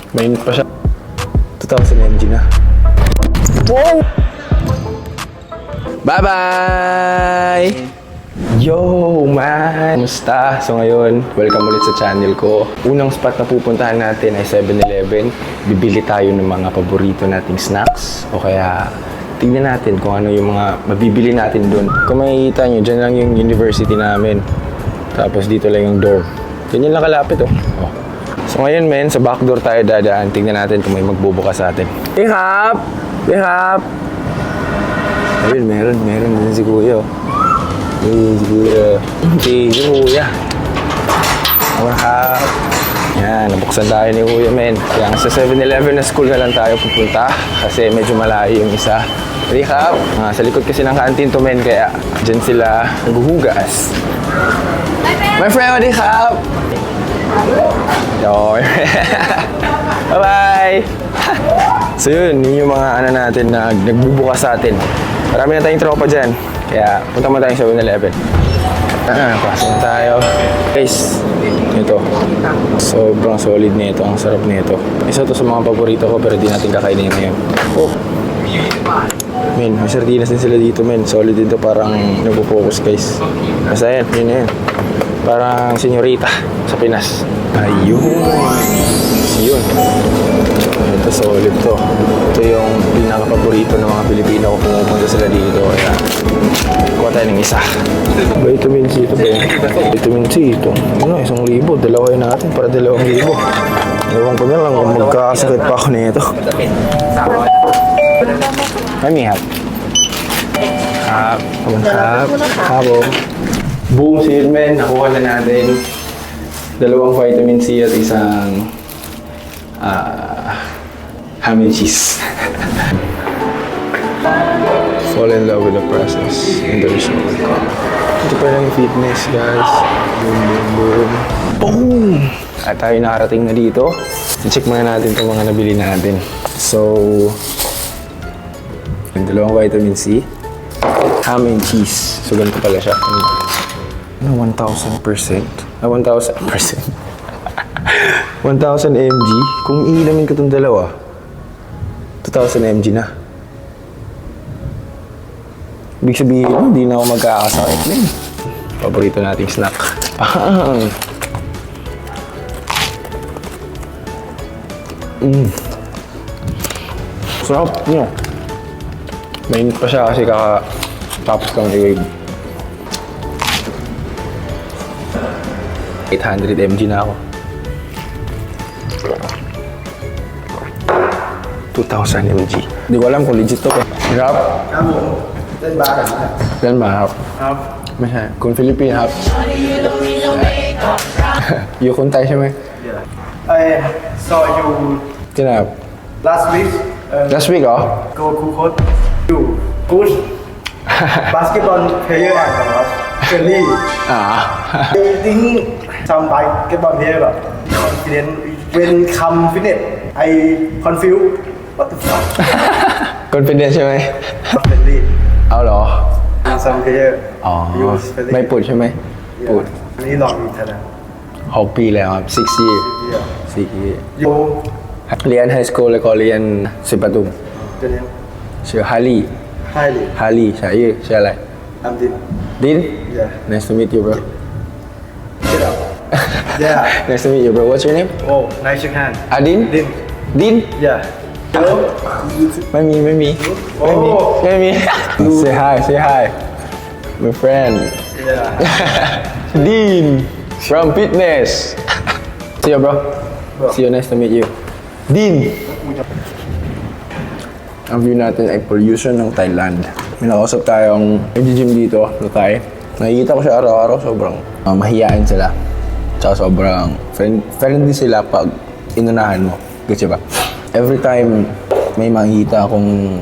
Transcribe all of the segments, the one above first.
Mainit pa siya. 2,000 mg na. Wow! Bye-bye! Yo, man! Kumusta? So ngayon, welcome ulit sa channel ko. Unang spot na pupuntahan natin ay 7-Eleven. Bibili tayo ng mga paborito nating snacks. O kaya, tingnan natin kung ano yung mga mabibili natin doon. Kung makikita nyo, dyan lang yung university namin. Tapos dito lang yung dorm. Ganyan lang kalapit, oh. So ngayon, men, sa back door tayo dadaan. Tingnan natin kung may magbubukas sa atin. Hey, Hap! Hey, Hap! Ayun, meron din si Kuya. Ayun, si Kuya. Si Kuya. Hap! Yan, nabuksan tayo ni Kuya, men. Kaya sa 7-Eleven na school na lang tayo pupunta. Kasi medyo malayo yung isa. Hey, Hap! Sa likod kasi ng kantin to, men. Kaya dyan sila naghuhugas. My friend, hey, Hap! Bye-bye! So yun yung mga ano natin na nagbubukas sa atin. Marami na tayong tropa dyan. Kaya punta mo tayong 7-Eleven. Pasok na tayo. Guys, ito. Sobrang solid nito. Ang sarap nito. Isa to sa mga paborito ko pero di natin kakainin ngayon. Oh! Men, may sardinas din sila dito, men. Solid dito, parang nagpo-focus, guys. Basta yan, yun na yan. Parang senyorita sa Pinas. Ayun. Yun. Ito solid to. Ito yung pinaka-paborito ng mga Pilipino kung pumupunta sila dito. Kaya kuha tayo ng isa. Vitamin C ito, Ben. Vitamin C ito. Ano, 1,000. Dalawain natin para 2,000. Ewan ko na lang kung magkakasakit pa ako nito. Mami, Hap. Hap. Hap. Boom, Silmen. Nakuha na natin 2 vitamin C at isang ham and cheese. Fall in love with the process and the result. Ito pa lang yung fitness, guys. Boom, boom, boom. Boom! At tayo nakarating na dito. I-check muna natin itong mga nabili natin. So, yung 2 vitamin C, ham and cheese. So, ganito pala siya. 1,000%. 1,000%. 1,000 mg. Kung iilamin ko itong dalawa, 2,000 mg na. Ibig sabihin, hindi na ako magkakasakit. Paborito nating snack. Sarap niya. Mainit pa siya kasi kakatapos kang i-wave. 800 mg na ako. 2,000 mg. Hindi ko alam kung legit to. Harap? Yan ba, Harap? Harap. Masya, kung Philippine, Harap. Yung kuntay siya, may? Yeah. I saw you Kinap? last week. Last week, oh? Go coach. You good basketball player and really. I think some basketball player confident when come fitness. I confused. What the fuck? Confidence siya, may? Friendly.เอาเหรอ Some player. อ๋อ use friendly. ไม่ปุดใช่ไหม ปุด อันนี้หลอกอีกแล้ว 6 ปีแล้วครับ6 years Yeah. 4 years You เรียนไฮสคูลแล้วก็เรียนสิปทุม the name ชื่อฮารี่ highly. ฮารี่ใช่ชื่ออะไร I'm Din. ดิน Yeah. Nice to meet you bro Get up. Yeah. Nice to meet you bro What's your name Oh, nice shake hand. อาดิน Din. ดิน Yeah. Hello. ไม่มี ไม่มี Say hi my friend Yeah. Dean from fitness see you bro see you nice to meet you Dean ang view natin ay pollution ng Thailand. May nakausap tayong nag-gym dito, Lutay. Nakikita ko siya araw-araw, sobrang mahiyain sila. Tsaka sobrang friendly sila pag inunahan mo. Kasi ba? Every time may makikita akong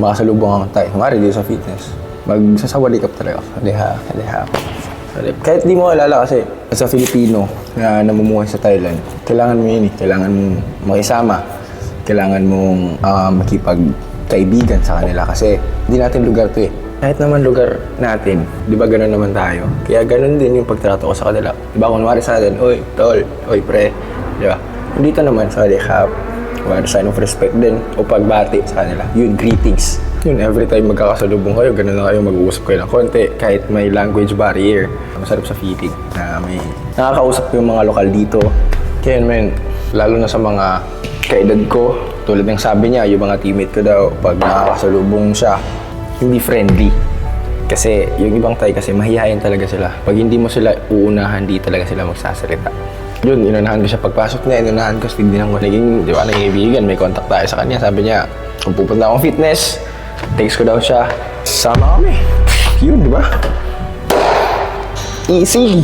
makasalubong ang Thai, kumari dito sa fitness, magsasawalikap talaga. Haliha. Kahit di mo alala kasi, sa Filipino na namumuhay sa Thailand, kailangan mo yun eh. Kailangan mong makisama. Kailangan mong makipagkaibigan sa kanila kasi hindi natin lugar to eh. Kahit naman lugar natin, di ba gano'n naman tayo? Kaya gano'n din yung pagtrato ko sa kanila. Di ba kunwari sa atin, oy, tol, oy, pre, di ba? Dito naman, sorry, have one sign of respect din o pagbati sa kanila. Yun, greetings. Yun, every time magkakasalubong kayo, ganun na kayo, mag-uusap kayo ng konti, kahit may language barrier. Masarap sa feeling na may nakakausap yung mga lokal dito. Kaya men, lalo na sa mga kaedad ko, tulad ng sabi niya, yung mga teammate ko daw, pag nakakasalubong siya, hindi friendly. Kasi yung ibang Thai kasi mahihayin talaga sila. Pag hindi mo sila uunahan, di talaga sila magsasalita. Yun, inunahan ko siya pagpasok niya, inunahan ko, tinignan ko, naging, di ba, naging ibigan, may contact tayo sa kanya. Sabi niya, kung pupunta akong fitness, text ko daw siya, sama kami. Yun, di ba? Easy.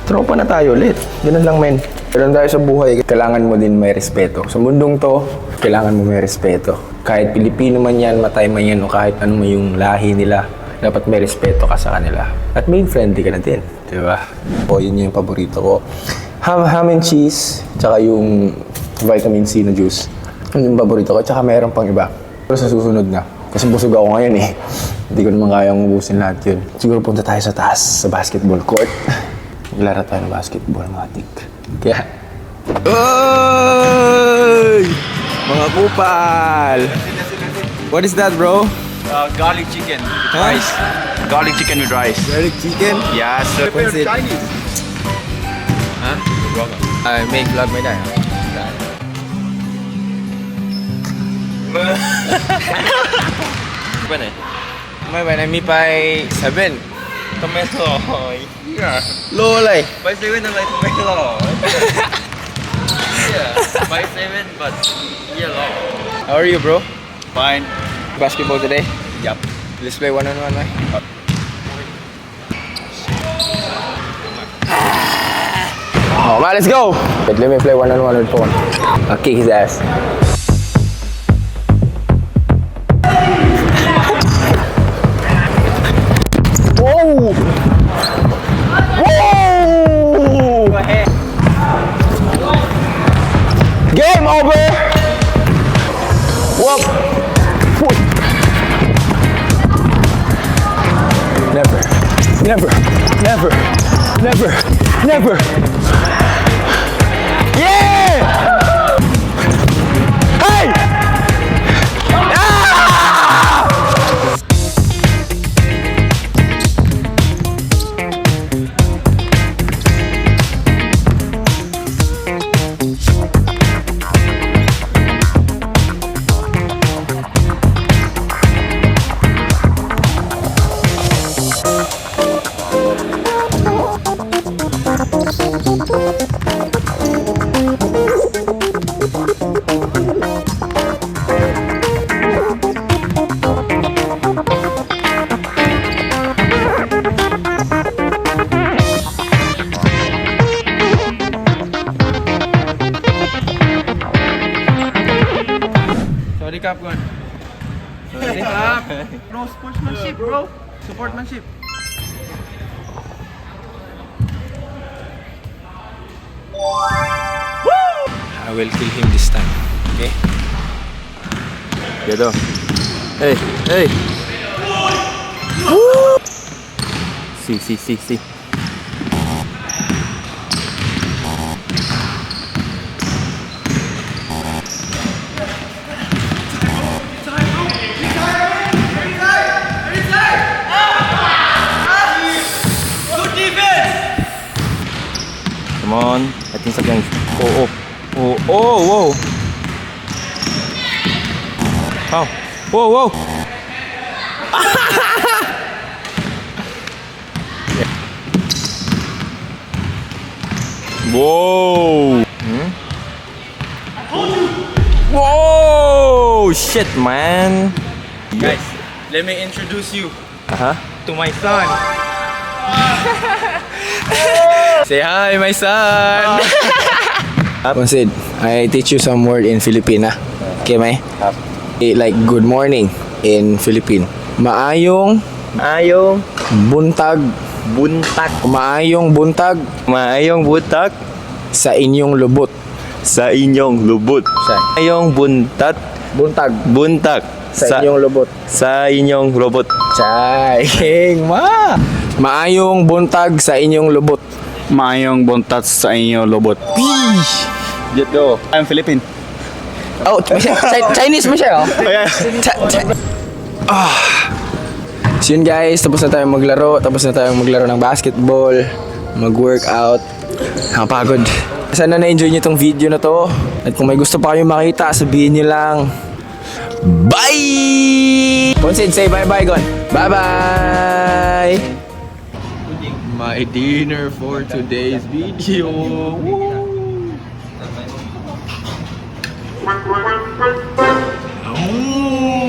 Tropa na tayo ulit. Ganun lang, men. Ganun tayo sa buhay, kailangan mo din may respeto. Sa mundong to, kailangan mo may respeto. Kahit Pilipino man yan, Matay man yan, o kahit ano man yung lahi nila, dapat may respeto ka sa kanila. At may friendly ka na din, di ba? O, yun yung paborito ko. Ham and cheese, tsaka yung vitamin C na juice. Yun yung paborito ko, tsaka mayroon pang iba. Pero sa susunod na. Kasi busog ako ngayon eh. Hindi ko naman kayang ubusin lahat yun. Siguro punta tayo sa taas, sa basketball court. Maglaro tayo ng basketball, mga tik. Kaya... Oy! Mga kupal! What is that, bro? Garlic chicken. Rice. Garlic chicken with rice. Garlic chicken? Yes. What's it? Huh? I make vlog may dahil. ไปไหน ไม่ไปไหนมีไปเซเว่น ทำไมหล่อเหี้ย โลอะไร ไปเซเว่นอะไรทำไมหล่อเหี้ยไปเซเว่น but เหี้ยหล่อ How are you, bro? Fine. Basketball today? Yup. Let's play one-on-one, right? Oh, man, let's go! Wait, let me play one-on-one with Phone. I'll kick his ass. Whoa! Whoa! Game over! Whoop! Never, never, never, never, never. Yeah! Hey! Ah! Sorry, Cap, go on. Sorry, Cap. Bro, sportsmanship, bro. Sportsmanship. I will kill him this time. Okay? Dito. Hey, hey. Woo! See. Come on. Atin sa gang. Oh. Whoa. How? Whoa. Whoa. Whoa. Shit, man. Guys, let me introduce you Uh-huh. to my son. Say hi, my son! Consid, I teach you some word in Filipina. Okay, may? Like good morning in Philippine. Maayong buntag. Maayong buntag Maayong buntag sa inyong lubot. sa inyong lubot. Maayong buntag Sa inyong lubot. sa inyong robot. Chaying ma! Maayong buntag sa inyong lubot. Maayong buntag sa inyong lobot. Jito. I'm Philippine. Oh, Chinese mo siya, oh. So yun guys, tapos na tayong maglaro. Tapos na tayong maglaro ng basketball, mag-workout. Nakapagod. Sana na-enjoy nyo tong video na to. At kung may gusto pa kayong makita, sabihin nyo lang. Bye! Ponsid, say bye-bye, Gon. Bye-bye! My dinner for today's video. Woo!